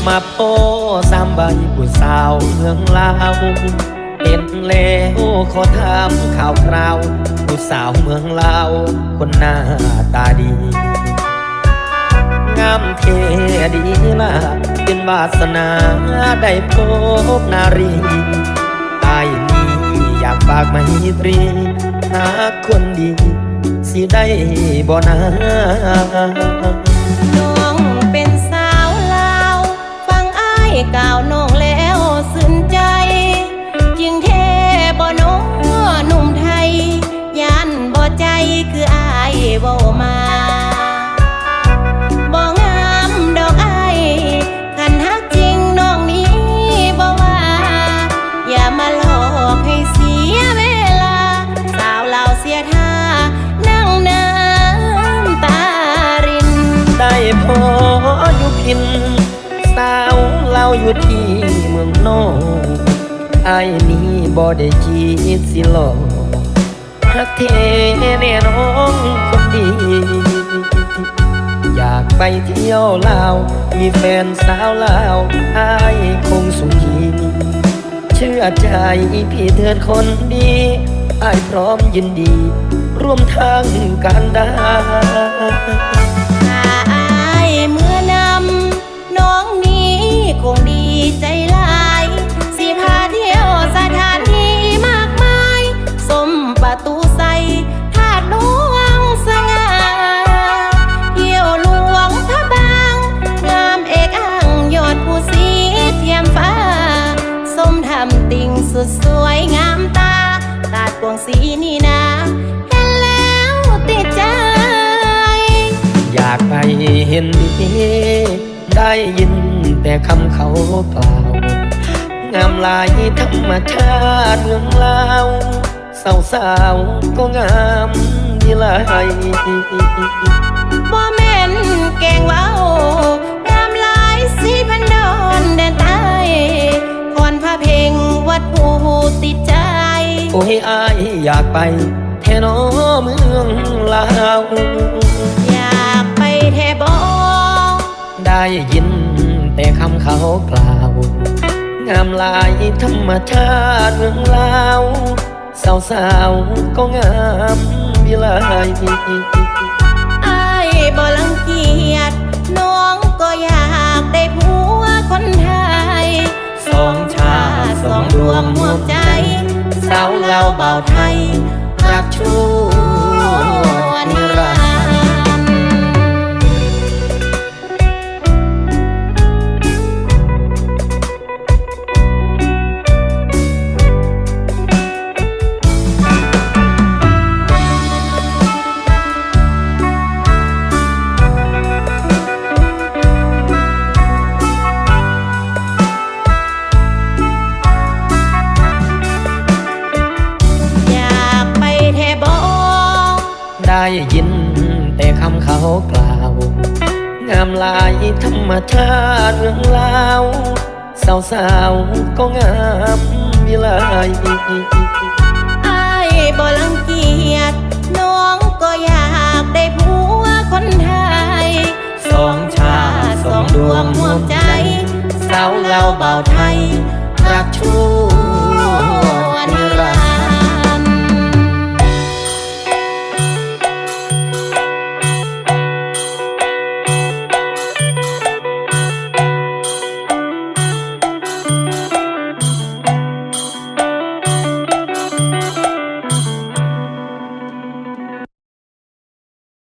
มาโป้สามใบผู้สาวเมืองลาวเห็นแล้วขอถามข่าวคราวผู้สาวเมืองลาวคนหน้าตาดีงามเทดีล่ะเป็นวาสนาได้พบนารีอายนี้อยากฝากไมตรีหาคนดีสิได้บ่นาน้องเป็นสาวลาวฟังอ้ายกล่าวน้องแล้วสื่นใจจริงแท้บ่น้องหนุ่มไทยยันบ่ใจคืออ้ายเว้ามาบ่งามดอกอ้ายคันฮักจริงน้องนี้บ่ว่าอย่ามาหลอกให้เสียเวลาสาวลาวเสียท่านั่งน้ำตารินได้พออยู่พินสาวเราอยู่ที่เมืองนอกไอ้นี้บ่ได้คิดสิหลอกฮักเทแน่น้องคนดีอยากไปเที่ยวลาวมีแฟนสาวลาวไอ้คงสุขีเชื่อใจพี่เถิดคนดีไอ้พร้อมยินดีร่วมทางการได้ถ้าอ้ายเมื่อนำน้องนี้คงดีใจหลายสิพาเที่ยวสถานที่มากมายสมประตูใสธาตุหลวงสง่าเที่ยวหลวงพระบางงามเอกอังยอดภูสีเทียมฟ้าสมทำติ่งสุดสวยงามตาตาดกวงสีนี่นาเห็นแล้วติดใจอยากไปเห็นดีได้ยินแต่คำเขากล่าวงามลายธรรมชาติเมืองลาวสาวก็งามดีลายบ่แม่นแกงเว้างามลายสีพันดอนแดนใต้พรพระเพ่งวัดภูติดใจโอ้ยอายอยากไปแท่นอเมืองลาวอยากไปแท่บ่ได้ยินแต่คำเขากล่าวงามลายธรรมชาติเมืองลาวสาวก็งามดีลายอ้ายบ่รังเกียจน้องก็อยากได้ผัวคนไทยสองชาติสองดวงหัวใจสาวลาวบ่าวไทยรักชั่วนิรันดร์ได้ยินแต่คำเขากล่าวงามลายธรรมชาติเมืองลาวสาวก็งามดีลายอ้ายบ่รังเกียจน้องก็อยากได้ผัวคนไทยสองชาติสองดวงหัวใจสาวลาวบ่าวไทย